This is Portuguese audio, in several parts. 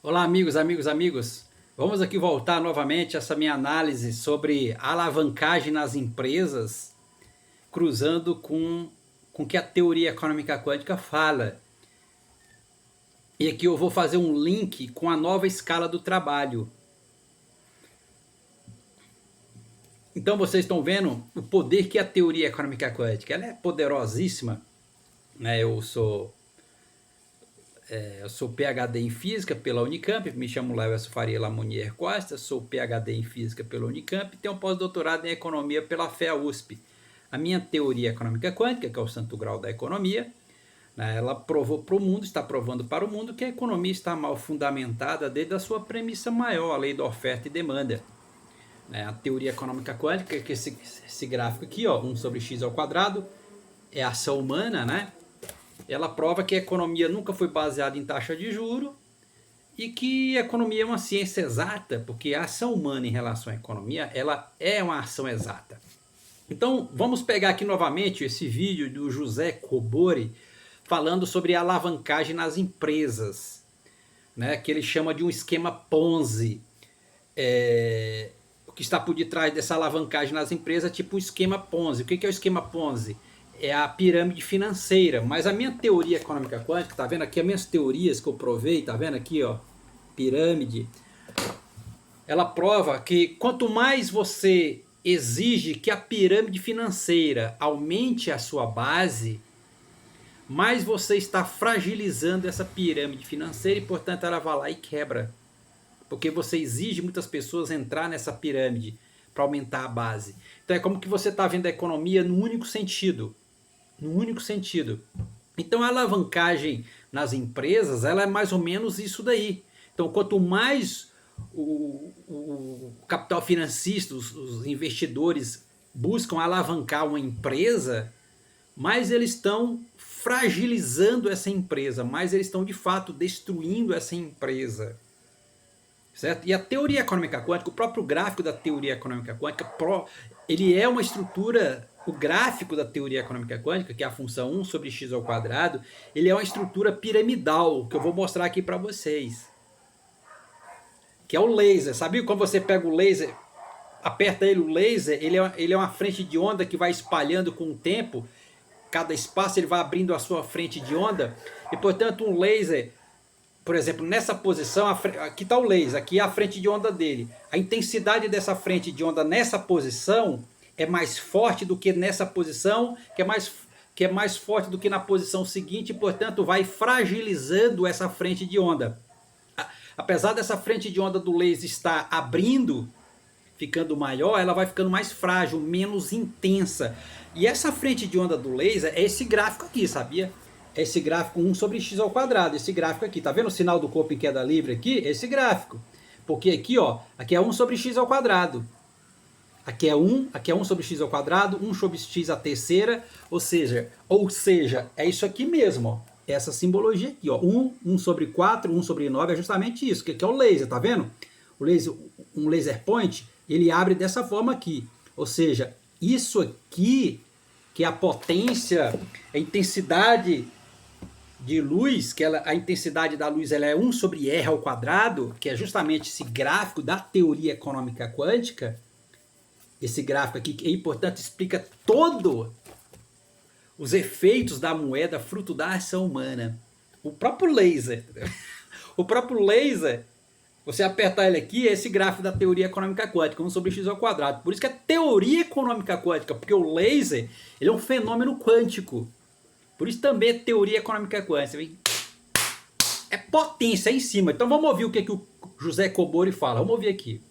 Olá, amigos. Vamos aqui voltar novamente essa minha análise sobre a alavancagem nas empresas, cruzando com o que a teoria econômica quântica fala. E aqui eu vou fazer um link com a nova escala do trabalho. Então vocês estão vendo o poder que a teoria econômica quântica, ela é poderosíssima, né? Eu sou PhD em Física pela Unicamp, me chamo Leverson Faria Lamounier Costa, sou PhD em Física pela Unicamp e tenho um pós-doutorado em Economia pela FEA USP. A minha teoria econômica quântica, que é o santo grau da economia, né, ela provou para o mundo, está provando para o mundo que a economia está mal fundamentada desde a sua premissa maior, a lei da oferta e demanda. Né, a teoria econômica quântica, que esse gráfico aqui, ó, 1 sobre x ao quadrado, é a ação humana, né? Ela prova que a economia nunca foi baseada em taxa de juro e que a economia é uma ciência exata, porque a ação humana em relação à economia, ela é uma ação exata. Então, vamos pegar aqui novamente esse vídeo do José Cobori falando sobre a alavancagem nas empresas, né, que ele chama de um esquema Ponzi. O que está por detrás dessa alavancagem nas empresas é tipo um esquema Ponzi. O que é o esquema Ponzi? É a pirâmide financeira, mas a minha teoria econômica quântica, tá vendo aqui as minhas teorias que eu provei, tá vendo aqui, ó, pirâmide, ela prova que quanto mais você exige que a pirâmide financeira aumente a sua base, mais você está fragilizando essa pirâmide financeira e, portanto, ela vai lá e quebra. Porque você exige muitas pessoas entrar nessa pirâmide para aumentar a base. Então é como que você está vendo a economia no único sentido. No único sentido. Então a alavancagem nas empresas, ela é mais ou menos isso daí. Então quanto mais o capital financista, os investidores buscam alavancar uma empresa, mais eles estão fragilizando essa empresa, mais eles estão de fato destruindo essa empresa. Certo? E a teoria econômica quântica, o próprio gráfico da teoria econômica quântica, ele é uma estrutura, o gráfico da teoria econômica quântica, que é a função 1 sobre x ao quadrado, ele é uma estrutura piramidal, que eu vou mostrar aqui para vocês. Que é o laser. Sabe quando você pega o laser, aperta ele, o laser, ele é uma frente de onda que vai espalhando com o tempo, cada espaço ele vai abrindo a sua frente de onda, e portanto um laser, por exemplo, nessa posição, aqui está o laser, aqui é a frente de onda dele. A intensidade dessa frente de onda nessa posição é mais forte do que nessa posição, que é mais forte do que na posição seguinte, e portanto vai fragilizando essa frente de onda. Apesar dessa frente de onda do laser estar abrindo, ficando maior, ela vai ficando mais frágil, menos intensa. E essa frente de onda do laser é esse gráfico aqui, sabia? Esse gráfico 1 sobre x ao quadrado, esse gráfico aqui, tá vendo o sinal do corpo em queda livre aqui? Esse gráfico, porque aqui, ó, aqui é 1 sobre x ao quadrado, aqui é 1 sobre x ao quadrado, 1 sobre x à terceira, ou seja, é isso aqui mesmo, ó, essa simbologia aqui, ó, 1 sobre 4, 1 sobre 9, é justamente isso, que aqui é o laser, tá vendo? O laser, um laser point, ele abre dessa forma aqui, ou seja, isso aqui, que é a potência, a intensidade de luz, que a intensidade da luz ela é 1 sobre R ao quadrado, que é justamente esse gráfico da teoria econômica quântica, esse gráfico aqui, que, portanto, explica todos os efeitos da moeda fruto da ação humana. O próprio laser, o próprio laser, você apertar ele aqui, é esse gráfico da teoria econômica quântica, 1 sobre x ao quadrado. Por isso que é teoria econômica quântica, porque o laser ele é um fenômeno quântico. Por isso também é teoria econômica quântica. É potência em cima. Então vamos ouvir o que o José Cobori fala. Vamos ouvir aqui.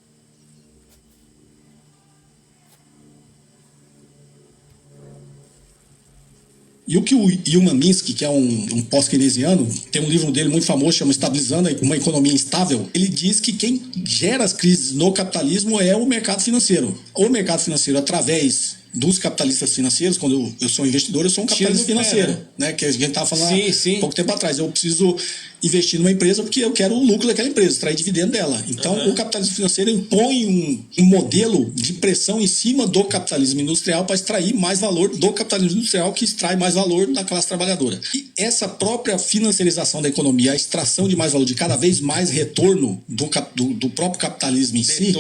E o que o Yuval Minsky, que é um pós-keynesiano, tem um livro dele muito famoso, chama Estabilizando uma Economia Instável, ele diz que quem gera as crises no capitalismo é o mercado financeiro. O mercado financeiro, através dos capitalistas financeiros, quando eu sou investidor, eu sou um capitalista financeiro, né? Que a gente estava falando há pouco tempo atrás. Eu preciso investir numa empresa porque eu quero o lucro daquela empresa, extrair dividendo dela. Então, o capitalismo financeiro impõe um modelo de pressão em cima do capitalismo industrial para extrair mais valor do capitalismo industrial, que extrai mais valor da classe trabalhadora. E essa própria financiarização da economia, a extração de mais valor, de cada vez mais retorno do próprio capitalismo em si,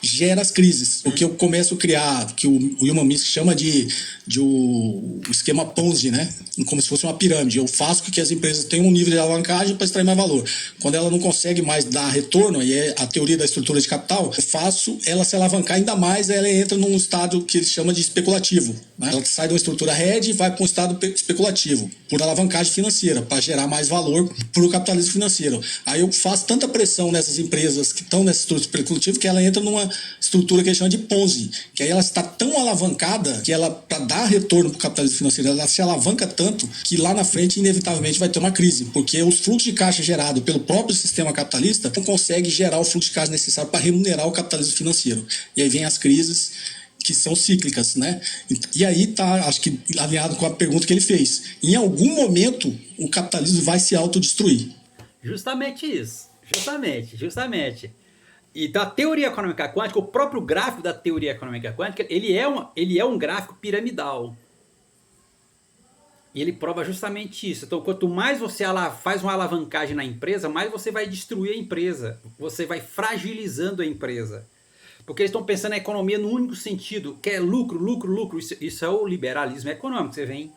gera as crises. Porque eu começo a criar, que o Wilman Minsky chama de o esquema Ponzi, né? Como se fosse uma pirâmide. Eu faço com que as empresas tenham um nível de alavancagem para extrair mais valor. Quando ela não consegue mais dar retorno, e é a teoria da estrutura de capital, eu faço ela se alavancar ainda mais, ela entra num estado que ele chama de especulativo, né? Ela sai de uma estrutura hedge e vai para um estado especulativo, por alavancagem financeira, para gerar mais valor para o capitalismo financeiro. Aí eu faço tanta pressão nessas empresas que estão nessa estrutura especulativa que ela entra numa estrutura que ele chama de Ponzi, que aí ela está tão alavancada que ela, para dar retorno para o capitalismo financeiro, ela se alavanca tanto que lá na frente inevitavelmente vai ter uma crise, porque os fluxos de caixa gerado pelo próprio sistema capitalista não consegue gerar o fluxo de caixa necessário para remunerar o capitalismo financeiro. E aí vem as crises que são cíclicas, né? E aí tá, acho que alinhado com a pergunta que ele fez. Em algum momento o capitalismo vai se autodestruir. Justamente isso. Justamente. E da teoria econômica quântica, o próprio gráfico da teoria econômica quântica, ele é um gráfico piramidal. E ele prova justamente isso. Então, quanto mais você faz uma alavancagem na empresa, mais você vai destruir a empresa. Você vai fragilizando a empresa. Porque eles estão pensando na economia no único sentido, que é lucro. Isso é o liberalismo econômico, você vem.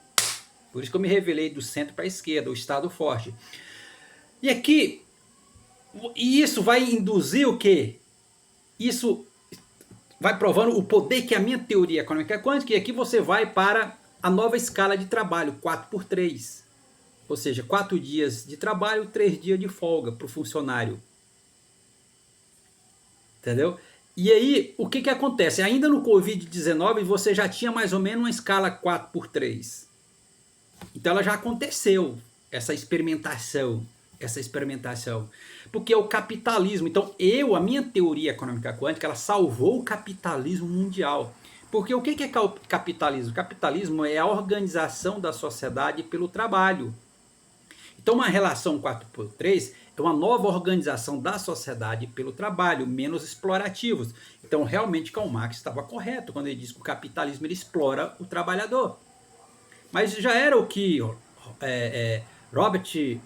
Por isso que eu me revelei do centro para a esquerda, o Estado forte. E aqui, isso vai induzir o quê? Isso vai provando o poder que a minha teoria econômica quântica, e aqui você vai para a nova escala de trabalho, 4x3. Ou seja, 4 dias de trabalho, 3 dias de folga para o funcionário. Entendeu? E aí, o que acontece? Ainda no Covid-19, você já tinha mais ou menos uma escala 4x3. Então ela já aconteceu, essa experimentação. Porque é o capitalismo. Então a minha teoria econômica quântica, ela salvou o capitalismo mundial. Porque o que é capitalismo? Capitalismo é a organização da sociedade pelo trabalho. Então uma relação 4x3 é uma nova organização da sociedade pelo trabalho, menos explorativos. Então realmente Karl Marx estava correto quando ele diz que o capitalismo ele explora o trabalhador. Mas já era o que Robert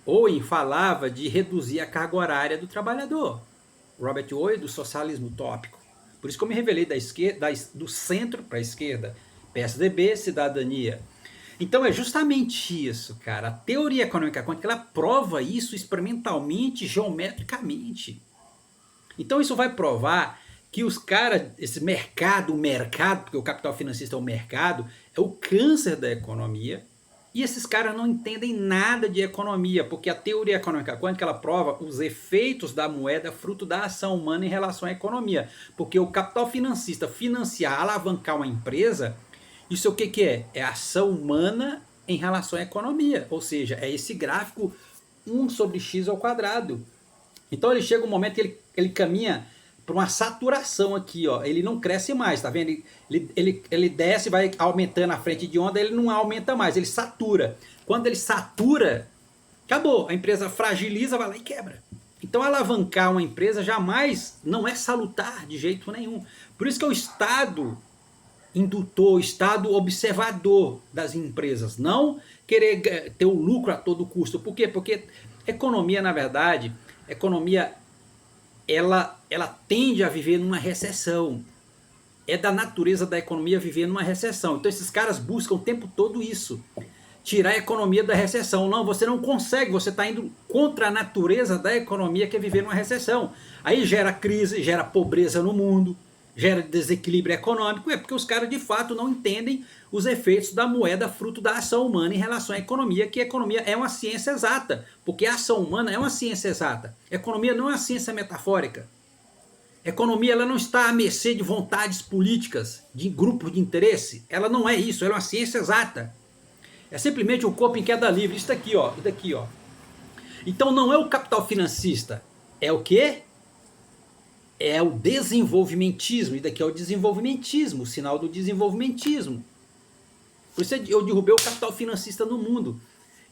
Owen falava de reduzir a carga horária do trabalhador. Robert Owen do socialismo utópico. Por isso que eu me revelei da esquerda, do centro para a esquerda. PSDB, cidadania. Então é justamente isso, cara. A teoria econômica quântica, ela prova isso experimentalmente, geometricamente. Então isso vai provar que os caras, esse mercado, porque o capital financista é o mercado, é o câncer da economia. E esses caras não entendem nada de economia, porque a teoria econômica quântica, ela prova os efeitos da moeda fruto da ação humana em relação à economia. Porque o capital financista financiar, alavancar uma empresa, isso o que é? É ação humana em relação à economia. Ou seja, é esse gráfico 1 sobre x ao quadrado. Então ele chega um momento que ele caminha para uma saturação aqui, ó. Ele não cresce mais, tá vendo? Ele desce, vai aumentando a frente de onda, ele não aumenta mais, ele satura. Quando ele satura, acabou. A empresa fragiliza, vai lá e quebra. Então alavancar uma empresa jamais não é salutar de jeito nenhum. Por isso que é o Estado indutor, o Estado observador das empresas. Não querer ter o lucro a todo custo. Por quê? Porque economia, na verdade, ela tende a viver numa recessão. É da natureza da economia viver numa recessão. Então esses caras buscam o tempo todo isso. Tirar a economia da recessão. Não, você não consegue, você está indo contra a natureza da economia, que é viver numa recessão. Aí gera crise, gera pobreza no mundo, gera desequilíbrio econômico. É porque os caras de fato não entendem os efeitos da moeda fruto da ação humana em relação à economia, que a economia é uma ciência exata, porque a ação humana é uma ciência exata. A economia não é uma ciência metafórica. A economia ela não está à mercê de vontades políticas, de grupos de interesse. Ela não é isso, ela é uma ciência exata. É simplesmente um corpo em queda livre. Isso daqui, ó. Isso daqui, ó. Então não é o capital financista. É o quê? é o desenvolvimentismo, e daqui é o desenvolvimentismo, o sinal do desenvolvimentismo. Por isso eu derrubei o capital financista no mundo.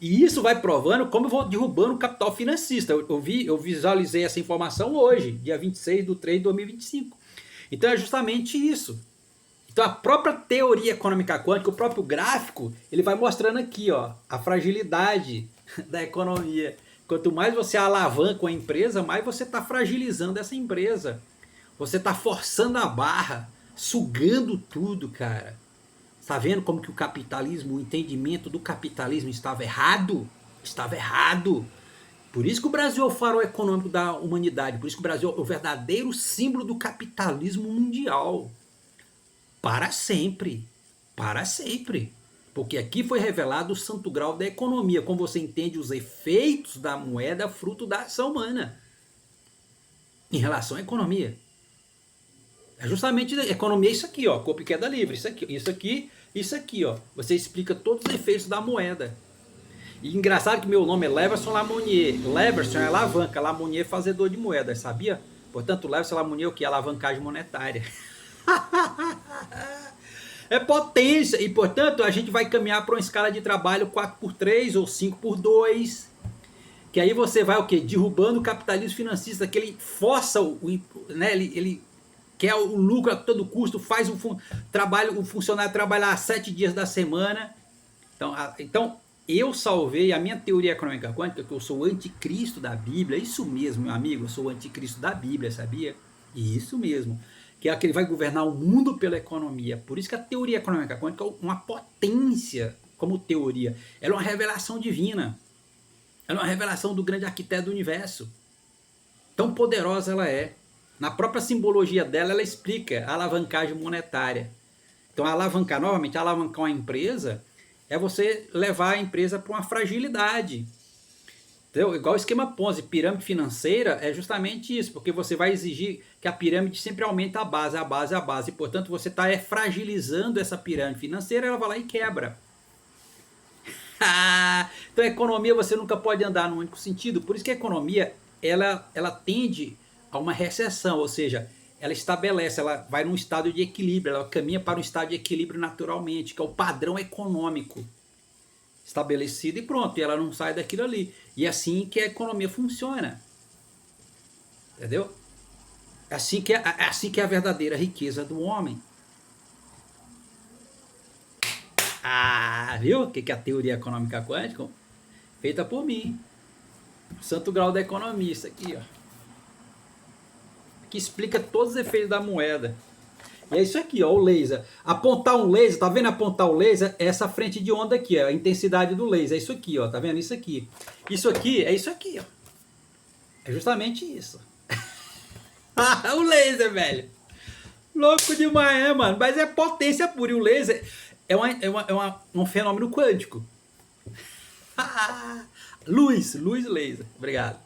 E isso vai provando como eu vou derrubando o capital financista. Eu visualizei essa informação hoje, dia 26/3/2025. Então é justamente isso. Então a própria teoria econômica quântica, o próprio gráfico, ele vai mostrando aqui, ó, a fragilidade da economia. Quanto mais você alavanca a empresa, mais você está fragilizando essa empresa. Você está forçando a barra, sugando tudo, cara. Está vendo como que o capitalismo, o entendimento do capitalismo estava errado? Estava errado. Por isso que o Brasil é o farol econômico da humanidade. Por isso que o Brasil é o verdadeiro símbolo do capitalismo mundial. Para sempre. Para sempre. Porque aqui foi revelado o santo grau da economia. Como você entende os efeitos da moeda fruto da ação humana. Em relação à economia. É justamente a economia é isso aqui, ó, copia e queda livre, isso aqui, ó. Você explica todos os efeitos da moeda. E engraçado que meu nome é Leverson Lamounier. Leverson é alavanca, Lamounier é fazedor de moedas, sabia? Portanto, Leverson Lamounier é o que? Alavancagem monetária. É potência, e portanto a gente vai caminhar para uma escala de trabalho 4x3 ou 5x2. Que aí você vai o quê? Derrubando o capitalismo financista, que ele força né, ele quer o lucro a todo custo, faz o funcionário trabalhar 7 dias da semana. Então, eu salvei a minha teoria econômica quântica, que eu sou o anticristo da Bíblia. Isso mesmo, meu amigo, eu sou o anticristo da Bíblia, sabia? Isso mesmo. Que é que ele vai governar o mundo pela economia. Por isso que a teoria econômica quântica é uma potência como teoria. Ela é uma revelação divina. Ela é uma revelação do grande arquiteto do universo. Tão poderosa ela é. Na própria simbologia dela, ela explica a alavancagem monetária. Então, alavancar uma empresa é você levar a empresa para uma fragilidade. Entendeu? Igual o esquema Ponzi, pirâmide financeira é justamente isso, porque você vai exigir que a pirâmide sempre aumente a base, e portanto você está fragilizando essa pirâmide financeira, ela vai lá e quebra. Então a economia você nunca pode andar num único sentido, por isso que a economia ela tende a uma recessão, ou seja, ela estabelece, ela vai num estado de equilíbrio, ela caminha para um estado de equilíbrio naturalmente, que é o padrão econômico estabelecido e pronto, e ela não sai daquilo ali. E é assim que a economia funciona. Entendeu? É assim que é a verdadeira riqueza do homem. Viu? O que é a teoria econômica quântica? Feita por mim. Santo grau da economia, isso aqui, ó. Que explica todos os efeitos da moeda. E é isso aqui, ó, o laser. Apontar um laser, tá vendo apontar o laser? É essa frente de onda aqui, ó, a intensidade do laser. É isso aqui, ó, tá vendo? Isso aqui. Isso aqui é isso aqui, ó. É justamente isso. O laser, velho. Louco demais, mano? Mas é potência pura. E o laser é um fenômeno quântico. Luz laser. Obrigado.